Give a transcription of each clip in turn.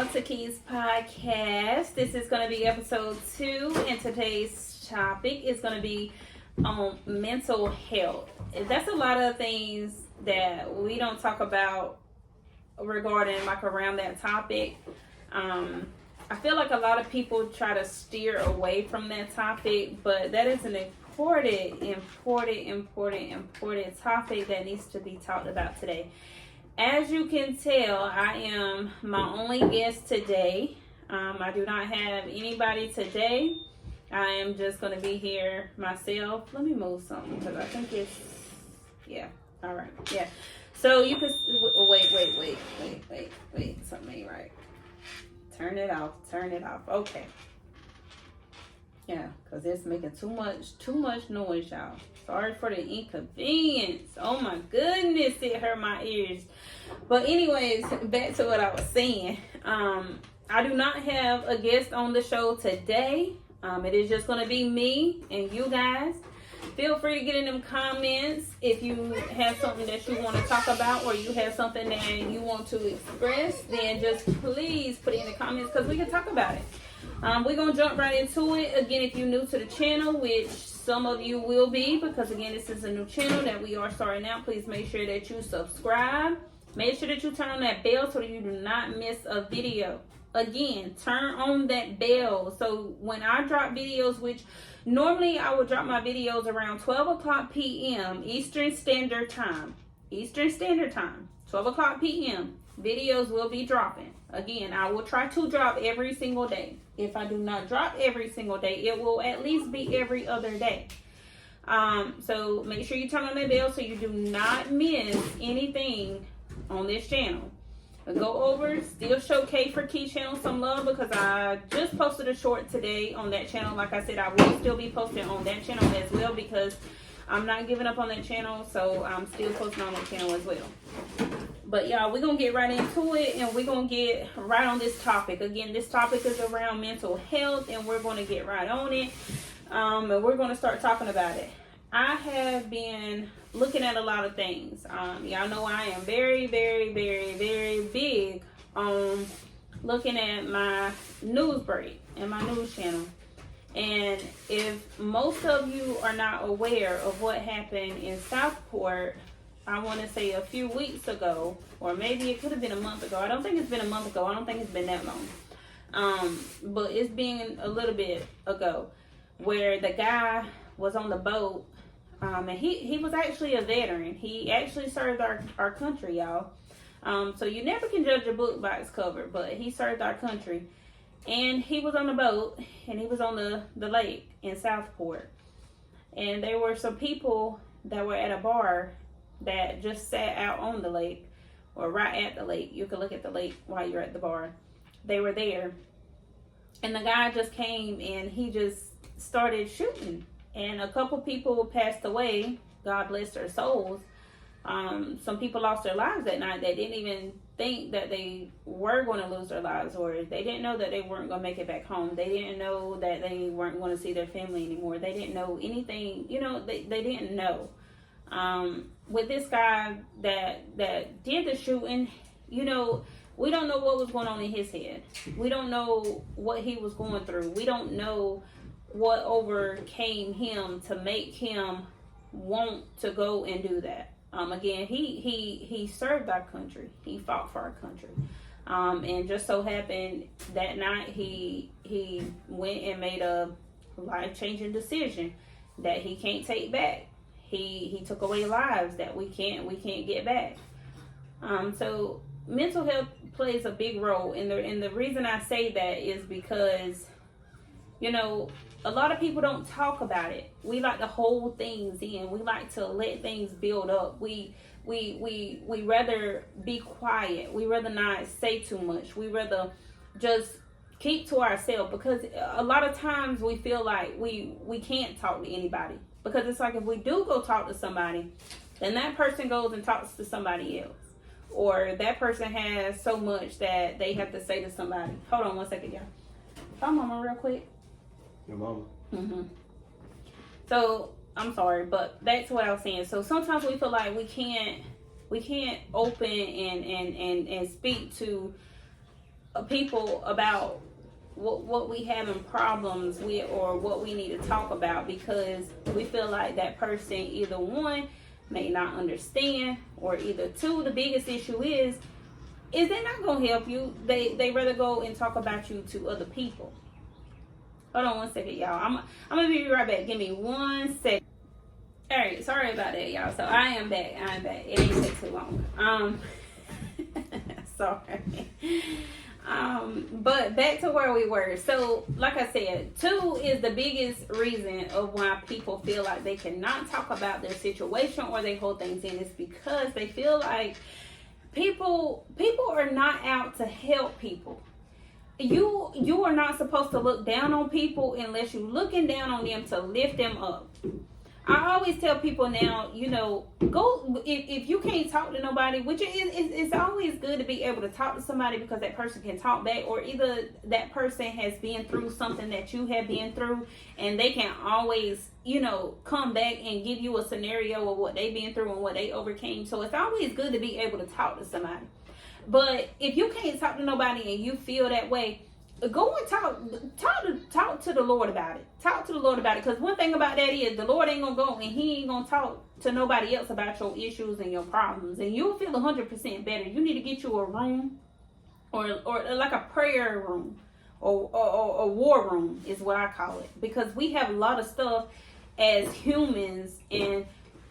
Talk to Keys podcast. This is going to be episode 2, and today's topic is going to be on mental health. That's a lot of things that we don't talk about regarding like around that topic. I feel like a lot of people try to steer away from that topic, but that is an important topic that needs to be talked about today. As you can tell, I am my only guest today. I do not have anybody today. I am just going to be here myself. Let me move something because I think it's, yeah, all right, yeah. So you can, wait, something ain't right. Turn it off, okay. Yeah, because it's making too much noise, y'all. Sorry for the inconvenience. Oh my goodness, it hurt my ears. But anyways, back to what I was saying. I do not have a guest on the show today. It is just going to be me and you guys. Feel free to get in them comments if you have something that you want to talk about or you have something that you want to express. Then just please put it in the comments because we can talk about it. We're going to jump right into it. Again, if you're new to the channel, which some of you will be, because again, this is a new channel that we are starting out, please make sure that you subscribe. Make sure that you turn on that bell so that you do not miss a video. Again, turn on that bell. So when I drop videos, which normally I would drop my videos around 12 o'clock p.m. Eastern Standard Time. 12 o'clock p.m. Videos will be dropping. Again, I will try to drop every single day. If I do not drop every single day, it will at least be every other day. So make sure you turn on that bell so you do not miss anything on this channel. Go over, still show K for Key channel some love because I just posted a short today on that channel. Like I said, I will still be posting on that channel as well because I'm not giving up on that channel, so I'm still posting on that channel as well. But y'all, we're going to get right into it and we're going to get right on this topic. Again, this topic is around mental health and we're going to get right on it. And we're going to start talking about it. I have been looking at a lot of things. Y'all know I am very big on looking at my news break and my news channel. And if most of you are not aware of what happened in Southport, I want to say a few weeks ago, or maybe it could have been a month ago. I don't think it's been a month ago. I don't think it's been that long. But it's been a little bit ago where the guy was on the boat. And he was actually a veteran. He actually served our country, y'all. So you never can judge a book by its cover, but he served our country. And he was on the boat, and he was on the lake in Southport. And there were some people that were at a bar that just sat out on the lake, or right at the lake. You can look at the lake while you're at the bar. They were there. And the guy just came, and he just started shooting. And a couple people passed away. God bless their souls. Some people lost their lives that night. They didn't even think that they were going to lose their lives, or they didn't know that they weren't going to make it back home. They didn't know that they weren't going to see their family anymore. They didn't know anything. You know, they didn't know. With this guy that did the shooting, you know, we don't know what was going on in his head. We don't know what he was going through. We don't know what overcame him to make him want to go and do that. Again, he served our country. He fought for our country. And just so happened that night he went and made a life-changing decision that he can't take back. He took away lives that we can't get back. So mental health plays a big role, and the reason I say that is because, you know, a lot of people don't talk about it. We like to hold things in. We like to let things build up. We rather be quiet. We rather not say too much. We rather just keep to ourselves, because a lot of times we feel like we can't talk to anybody, because it's like if we do go talk to somebody, then that person goes and talks to somebody else, or that person has so much that they have to say to somebody. Hold on one second, y'all. Call Mama real quick. Your mama. So I'm sorry, but that's what I was saying. So sometimes we feel like we can't open and speak to people about what we having problems with or what we need to talk about, because we feel like that person, either one, may not understand, or either two, the biggest issue is they're not gonna help you. They rather go and talk about you to other people. Hold on one second, y'all. I'm gonna be right back. Give me 1 second. All right, sorry about that, y'all. So I am back. It ain't take too long. Sorry. But back to where we were. So, like I said, 2 is the biggest reason of why people feel like they cannot talk about their situation or they hold things in. Is because they feel like people are not out to help people. You are not supposed to look down on people unless you're looking down on them to lift them up. I always tell people now, go if you can't talk to nobody, which it's always good to be able to talk to somebody, because that person can talk back, or either that person has been through something that you have been through, and they can always, come back and give you a scenario of what they've been through and what they overcame. So it's always good to be able to talk to somebody. But if you can't talk to nobody and you feel that way, go and talk to the Lord about it. Talk to the Lord about it. Because one thing about that is the Lord ain't going to go and he ain't going to talk to nobody else about your issues and your problems. And you'll feel 100% better. You need to get you a room or like a prayer room or a war room is what I call it. Because we have a lot of stuff as humans and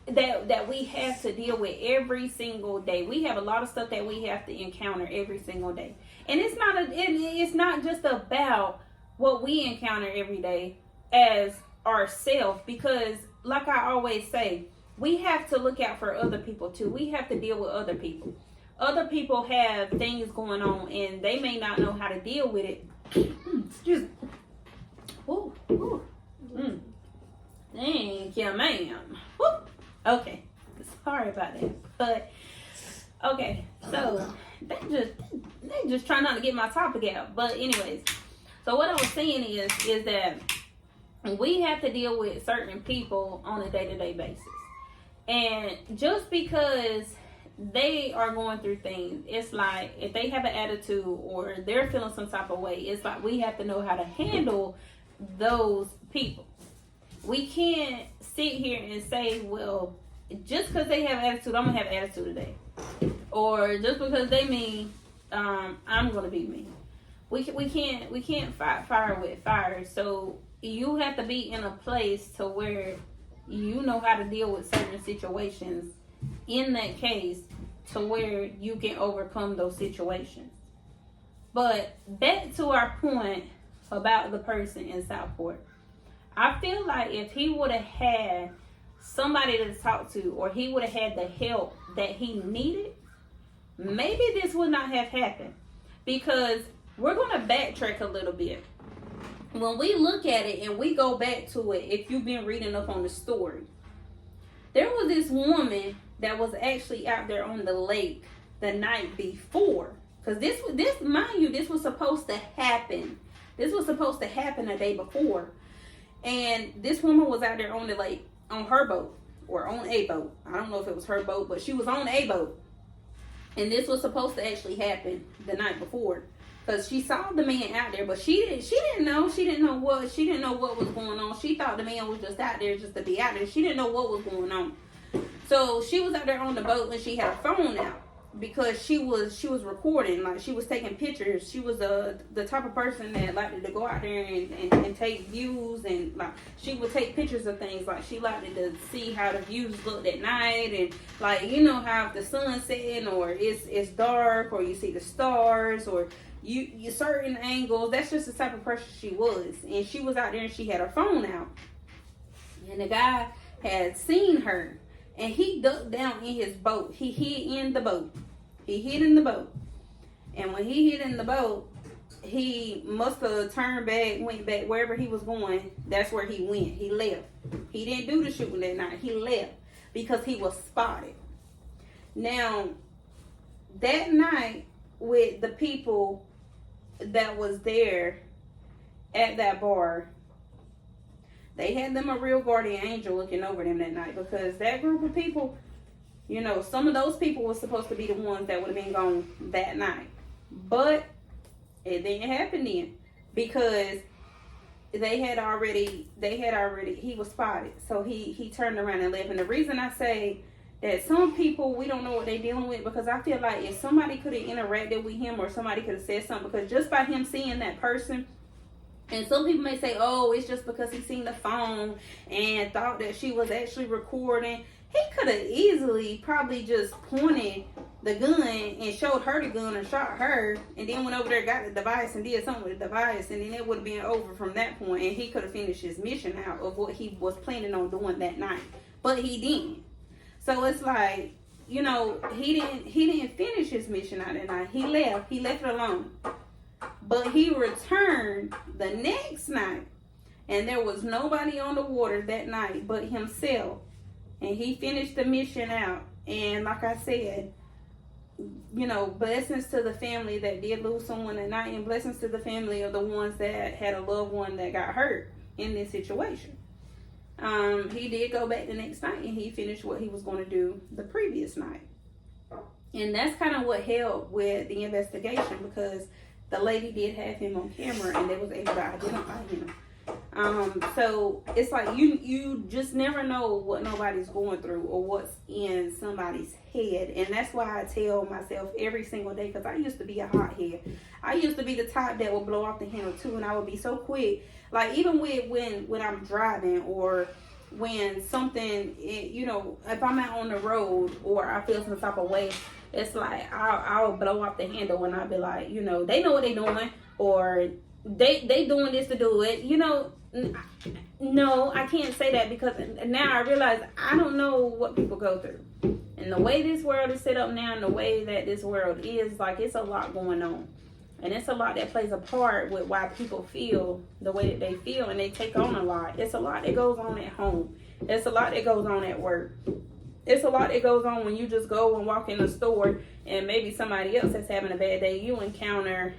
that we have to deal with every single day. We have a lot of stuff that we have to encounter every single day. And it's not just about what we encounter every day as ourselves, because like I always say, we have to look out for other people too. We have to deal with other people. Other people have things going on and they may not know how to deal with it. Excuse me. Ooh, ooh. Thank you, ma'am. Woo. Okay, sorry about that. But okay, so they just trying not to get my topic out. But anyways, so what I was saying is that we have to deal with certain people on a day-to-day basis, and just because they are going through things, it's like if they have an attitude or they're feeling some type of way, it's like we have to know how to handle those people. We can't sit here and say, well, just because they have attitude, I'm going to have attitude today. Or just because they mean, I'm going to be mean. We can't fight fire with fire. So you have to be in a place to where you know how to deal with certain situations in that case to where you can overcome those situations. But back to our point about the person in Southport. I feel like if he would have had somebody to talk to, or he would have had the help that he needed, maybe this would not have happened. Because we're going to backtrack a little bit. When we look at it and we go back to it, if you've been reading up on the story, there was this woman that was actually out there on the lake the night before. Because this, mind you, this was supposed to happen. This was supposed to happen a day before. And this woman was out there on the lake on her boat, or on a boat. I don't know if it was her boat, but she was on a boat. And this was supposed to actually happen the night before, because she saw the man out there, but she didn't know what was going on. She thought the man was just out there just to be out there. She didn't know what was going on. So she was out there on the boat and she had her phone out, because she was recording, like she was taking pictures. She was the type of person that liked to go out there and take views, and like she would take pictures of things. Like she liked to see how the views looked at night, and like how the sun's setting, or it's dark, or you see the stars, or you certain angles. That's just the type of person she was. And she was out there and she had her phone out, and the guy had seen her. And he ducked down in his boat. He hid in the boat. And when he hid in the boat, he must have turned back, went back wherever he was going. That's where he went. He left. He didn't do the shooting that night. He left because he was spotted. Now, that night with the people that was there at that bar, they had them a real guardian angel looking over them that night, because that group of people, some of those people were supposed to be the ones that would have been gone that night. But It didn't happen then because he was spotted. So he turned around and left. And the reason I say that some people, we don't know what they're dealing with, because I feel like if somebody could have interacted with him or somebody could have said something, because just by him seeing that person, and some people may say, oh, it's just because he seen the phone and thought that she was actually recording. He could have easily probably just pointed the gun and showed her the gun and shot her, and then went over there, got the device and did something with the device, and then it would have been over from that point, and he could have finished his mission out of what he was planning on doing that night. But he didn't. So it's like, he didn't finish his mission out that night. He left it alone. But he returned the next night, and there was nobody on the water that night but himself. And he finished the mission out. And like I said, blessings to the family that did lose someone that night, and blessings to the family of the ones that had a loved one that got hurt in this situation. He did go back the next night, and he finished what he was going to do the previous night. And that's kind of what helped with the investigation, because the lady did have him on camera, and they was able to identify him. So it's like you just never know what nobody's going through or what's in somebody's head. And that's why I tell myself every single day, because I used to be a hothead. I used to be the type that would blow off the handle too, and I would be so quick. Like even when I'm driving, or when something, if I'm out on the road or I feel some type of way, it's like I'll blow off the handle, and I'll be like, they know what they doing, or they doing this to do it. No, I can't say that, because now I realize I don't know what people go through. And the way this world is set up now, and the way that this world is, like, it's a lot going on. And it's a lot that plays a part with why people feel the way that they feel, and they take on a lot. It's a lot that goes on at home. It's a lot that goes on at work. It's a lot that goes on when you just go and walk in a store, and maybe somebody else that's having a bad day, you encounter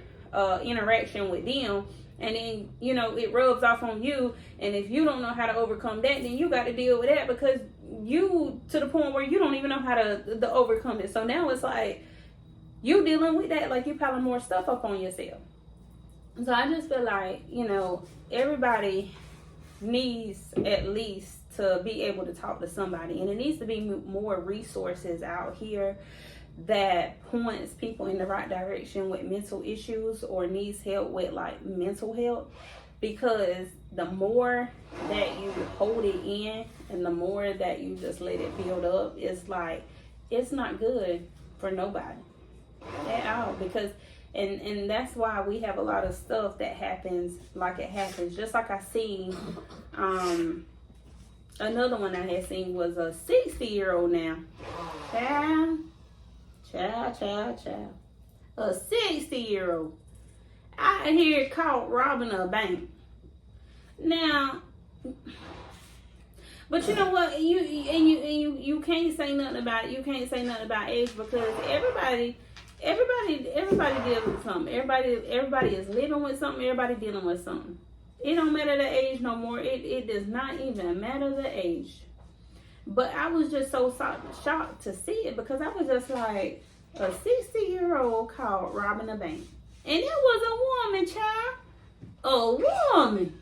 interaction with them, and then it rubs off on you. And if you don't know how to overcome that, then you got to deal with that, because you to the point where you don't even know how to overcome it. So now it's like you dealing with that, like you piling more stuff up on yourself. So I just feel like everybody needs at least to be able to talk to somebody, and it needs to be more resources out here that points people in the right direction with mental issues or needs help with like mental health. Because the more that you hold it in, and the more that you just let it build up, it's like it's not good for nobody at all. Because and that's why we have a lot of stuff that happens like it happens. Just like I seen another one I had seen was a 60-year-old now. Child. A 60-year-old out here caught robbing a bank. Now, but you know what? You can't say nothing about it. You can't say nothing about age, because everybody deals with something. Everybody is living with something. Everybody dealing with something. It don't matter the age no more. It does not even matter the age. But I was just so shocked to see it, because I was just like, a 60-year-old caught robbing a bank. And it was a woman, child. A woman.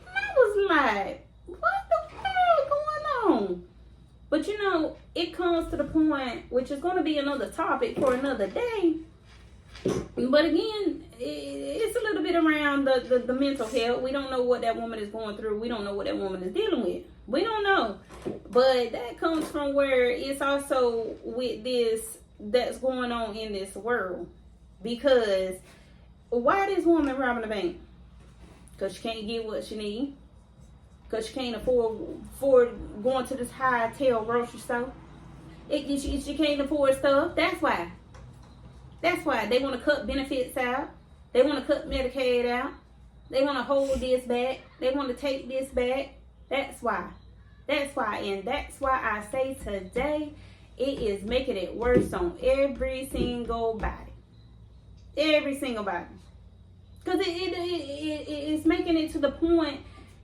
And I was like, what the hell going on? But it comes to the point, which is going to be another topic for another day. But again, it's a little bit around the mental health. We don't know what that woman is going through. We don't know what that woman is dealing with. We don't know. But that comes from where it's also with this that's going on in this world. Because why this woman robbing a bank? Because she can't get what she needs. Because she can't afford going to this high-tail grocery store. She can't afford stuff. That's why. That's why they want to cut benefits out. They want to cut Medicaid out. They want to hold this back. They want to take this back. That's why. That's why. And that's why I say today, it is making it worse on every single body. Every single body. Because it's making it to the point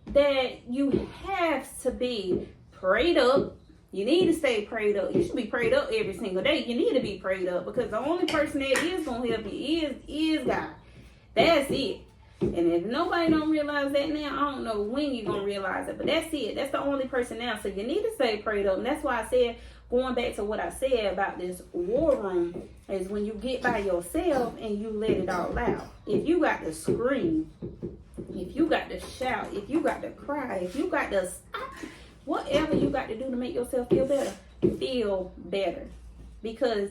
that you have to be prayed up. You need to stay prayed up. You should be prayed up every single day. You need to be prayed up, because the only person that is going to help you is God. That's it. And if nobody don't realize that now, I don't know when you're going to realize it. But that's it. That's the only person now. So you need to stay prayed up. And that's why I said, going back to what I said about this war room, is when you get by yourself and you let it all out. If you got to scream, if you got to shout, if you got to cry, if you got to stop, whatever you got to do to make yourself feel better. Because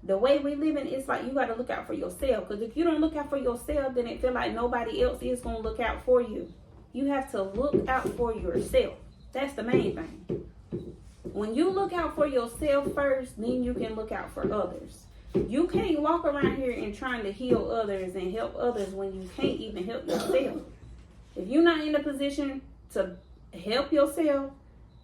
the way we live in, it's like you got to look out for yourself. Because if you don't look out for yourself, then it feel like nobody else is going to look out for you. You have to look out for yourself. That's the main thing. When you look out for yourself first, then you can look out for others. You can't walk around here and trying to heal others and help others when you can't even help yourself. If you're not in a position to help yourself,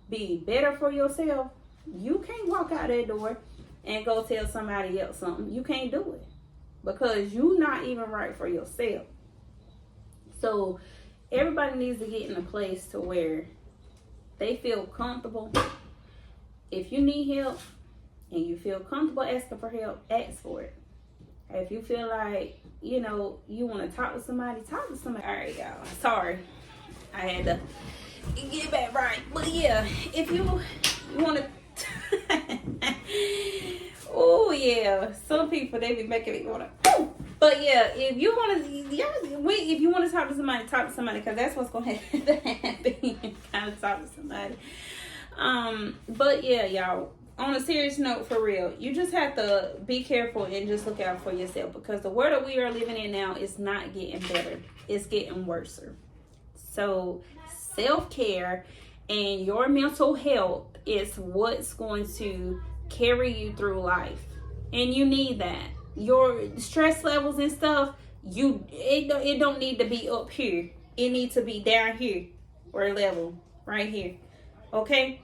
be better for yourself, you can't walk out that door and go tell somebody else something. You can't do it because you're not even right for yourself. So everybody needs to get in a place to where they feel comfortable. If you need help and you feel comfortable asking for help, ask for it. If you feel like, you want to talk to somebody, talk to somebody. All right, y'all. Sorry. I had to get back right. But yeah, if you want to... Oh, yeah. Some people, they be making me want to... But yeah, if you want to talk to somebody, because that's what's going to happen. Kind of talk to somebody. But yeah, y'all, on a serious note, for real, you just have to be careful and just look out for yourself, because the world that we are living in now is not getting better. It's getting worse. So self-care and your mental health is what's going to carry you through life. And you need that. Your stress levels and stuff, it don't need to be up here. It needs to be down here, or level right here. Okay?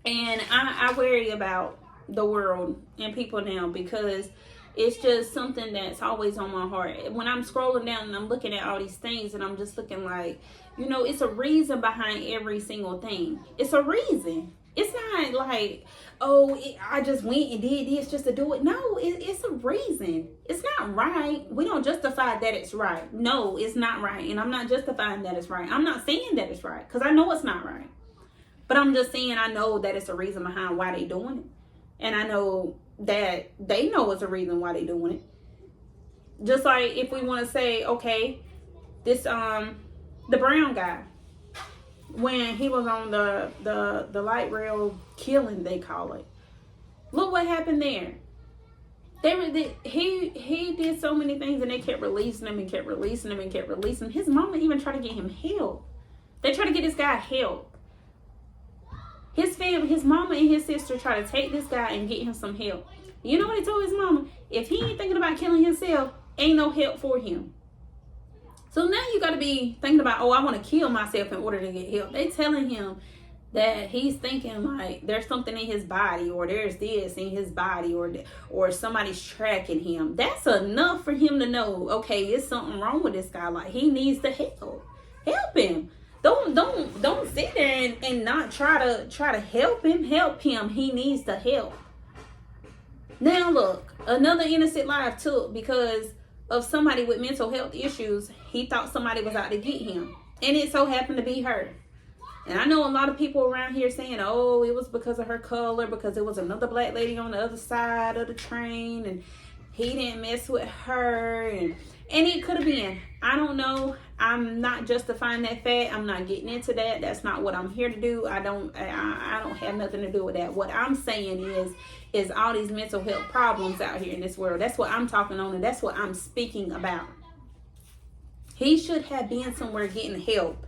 And I worry about the world and people now, because it's just something that's always on my heart. When I'm scrolling down and I'm looking at all these things, and I'm just looking like, it's a reason behind every single thing. It's a reason. It's not like, I just went and did this just to do it. No, it's a reason. It's not right. We don't justify that it's right. No, it's not right. And I'm not justifying that it's right. I'm not saying that it's right, because I know it's not right. But I'm just saying I know that it's a reason behind why they doing it. And I know that they know it's a reason why they doing it. Just like if we want to say, okay, this the brown guy, when he was on the light rail killing, they call it. Look what happened there. He did so many things, and they kept releasing him and kept releasing him and kept releasing him. His mama even tried to get him help. They tried to get this guy help. His family, his mama and his sister tried to take this guy and get him some help. You know what he told his mama? If he ain't thinking about killing himself, ain't no help for him. So now you got to be thinking about, I want to kill myself in order to get help. They telling him that he's thinking like there's something in his body, or there's this in his body, or somebody's tracking him. That's enough for him to know, okay, there's something wrong with this guy. Like, he needs the help. Help him. Don't sit there and not try to help him. Help him. He needs the help. Now look, another innocent life took because of somebody with mental health issues. He thought somebody was out to get him, and it so happened to be her. And I know a lot of people around here saying, it was because of her color, because it was another black lady on the other side of the train, and he didn't mess with her, and it could have been. I don't know. I'm not justifying that fact. I'm not getting into that. That's not what I'm here to do. I don't have nothing to do with that. What I'm saying is all these mental health problems out here in this world. That's what I'm talking on, and that's what I'm speaking about. He should have been somewhere getting help,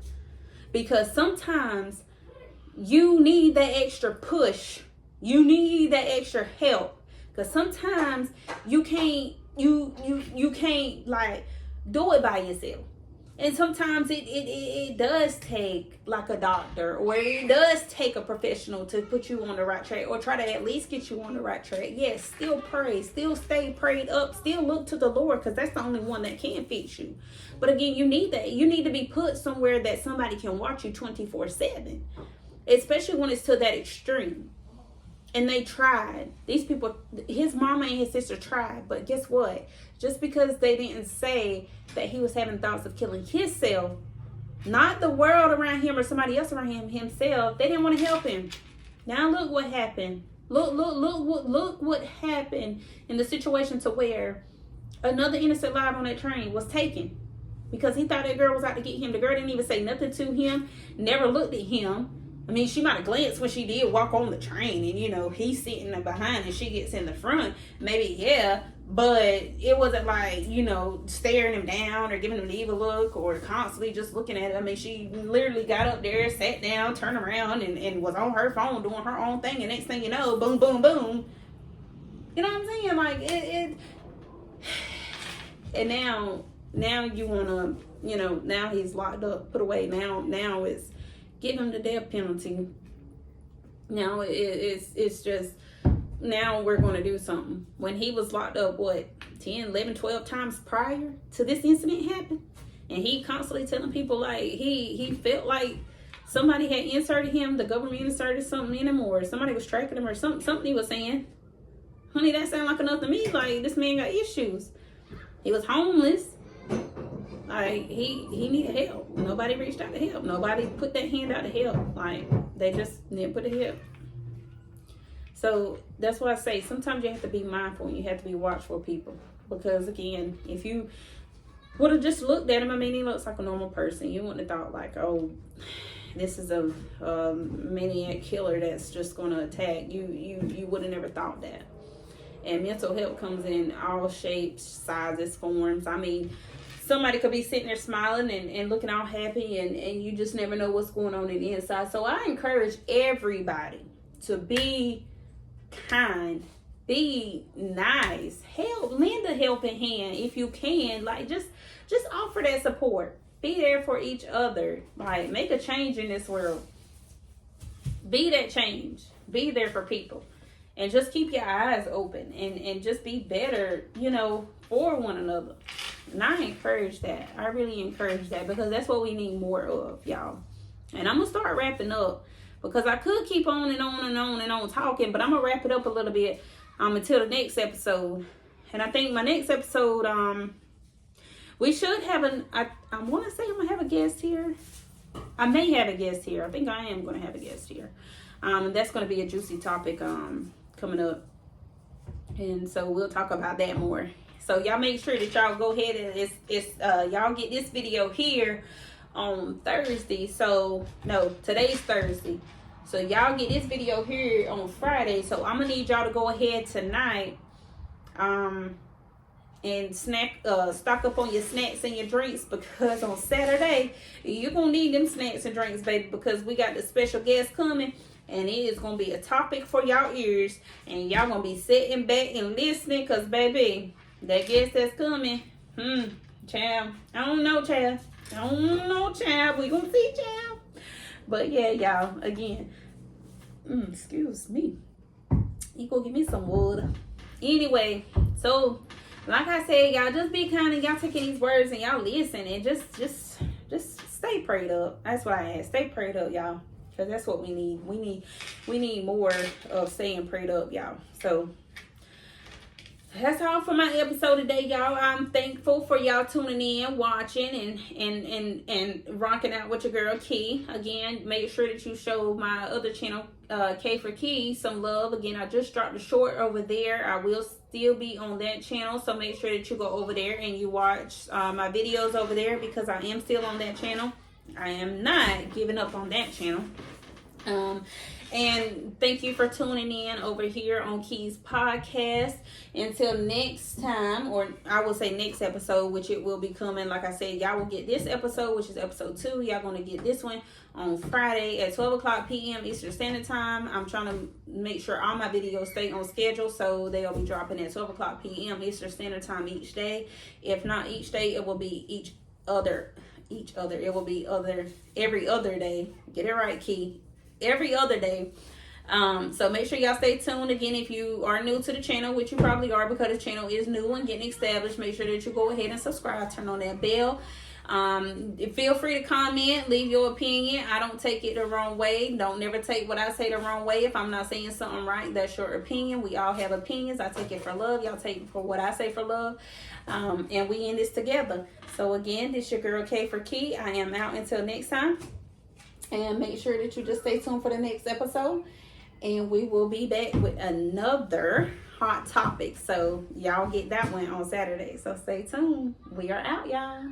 because sometimes you need that extra push. You need that extra help, because sometimes you can't like do it by yourself. And sometimes it does take like a doctor, or it does take a professional to put you on the right track, or try to at least get you on the right track. Yes, still pray, still stay prayed up, still look to the Lord, because that's the only one that can fix you. But again, you need that. You need to be put somewhere that somebody can watch you 24/7, especially when it's to that extreme. And they tried. These people, his mama and his sister tried. But guess what? Just because they didn't say that he was having thoughts of killing himself, not the world around him or somebody else around him, himself, they didn't want to help him. Now look what happened. Look what happened in the situation to where another innocent life on that train was taken because he thought that girl was out to get him. The girl didn't even say nothing to him, never looked at him. I mean, she might have glanced when she did walk on the train, and, you know, he's sitting behind and she gets in the front. Maybe, yeah, but it wasn't like, you know, staring him down or giving him the evil look or constantly just looking at him. I mean, she literally got up there, sat down, turned around, and was on her phone doing her own thing. And next thing you know, boom, boom, boom. You know what I'm saying? Like, and now you want to, you know, now he's locked up, put away. Now it's give him the death penalty. Now it's just, now we're going to do something. When he was locked up, what, 10, 11, 12 times prior to this incident happened? And he constantly telling people like he felt like somebody had inserted him, the government inserted something in him, or somebody was tracking him, or something he was saying. Honey, that sound like enough to me. Like, this man got issues. He was homeless. Like, he needed help. Nobody reached out to help. Nobody put that hand out to help. Like, they just didn't put the help. So that's why I say sometimes you have to be mindful and you have to be watchful of people. Because again, if you would have just looked at him, I mean, he looks like a normal person. You wouldn't have thought like, oh, this is a maniac killer that's just going to attack. You would have never thought that. And mental health comes in all shapes, sizes, forms. I mean, somebody could be sitting there smiling and looking all happy, and you just never know what's going on in the inside. So I encourage everybody to be kind, be nice, help, lend a helping hand if you can. Like, just offer that support. Be there for each other. Like, make a change in this world. Be that change. Be there for people. And just keep your eyes open and just be better, you know, for one another. And I encourage that. I really encourage that because that's what we need more of, y'all. And I'm going to start wrapping up because I could keep on and on and on and on talking, but I'm going to wrap it up a little bit until the next episode. And I think my next episode, we should have I want to say I'm going to have a guest here. I may have a guest here. I think I am going to have a guest here. And that's going to be a juicy topic coming up. And so we'll talk about that more. So y'all make sure that y'all go ahead and y'all get this video here on Thursday. So no, today's Thursday. So y'all get this video here on Friday. So I'm gonna need y'all to go ahead tonight and stock up on your snacks and your drinks, because on Saturday you're gonna need them snacks and drinks, baby, because we got the special guest coming. And it is going to be a topic for y'all ears. And y'all going to be sitting back and listening. Because, baby, that guest that's coming. Child. I don't know, child. We going to see, child. But, yeah, y'all. Again. Excuse me. You go give me some water. Anyway. So, like I said, y'all just be kind and y'all taking these words and y'all listen. And just stay prayed up. That's what I ask. Stay prayed up, y'all. Because that's what we need. We need more of staying prayed up, y'all. So that's all for my episode today, y'all. I'm thankful for y'all tuning in, watching, and rocking out with your girl Key. Again, make sure that you show my other channel, K for Key, some love. Again, I just dropped a short over there. I will still be on that channel, so make sure that you go over there and you watch my videos over there, because I am still on that channel. I am not giving up on that channel. And thank you for tuning in over here on Key's podcast. Until next time, or I will say next episode, which it will be coming. Like I said, y'all will get this episode, which is episode 2. Y'all going to get this one on Friday at 12 o'clock p.m. Eastern Standard Time. I'm trying to make sure all my videos stay on schedule, so they'll be dropping at 12 o'clock p.m. Eastern Standard Time each day. If not each day, it will be it will be every other day. Get it right, Key. Every other day. So make sure y'all stay tuned. Again, if you are new to the channel, which you probably are because the channel is new and getting established, make sure that you go ahead and subscribe, turn on that bell. Feel free to comment, leave your opinion. I don't take it the wrong way. Don't never take what I say the wrong way. If I'm not saying something right, that's your opinion. We all have opinions. I take it for love. Y'all take it for what I say for love. And we in this together. So again, this your girl K for Key. I am out until next time. And make sure that you just stay tuned for the next episode. And we will be back with another hot topic. So y'all get that one on Saturday. So stay tuned. We are out, y'all.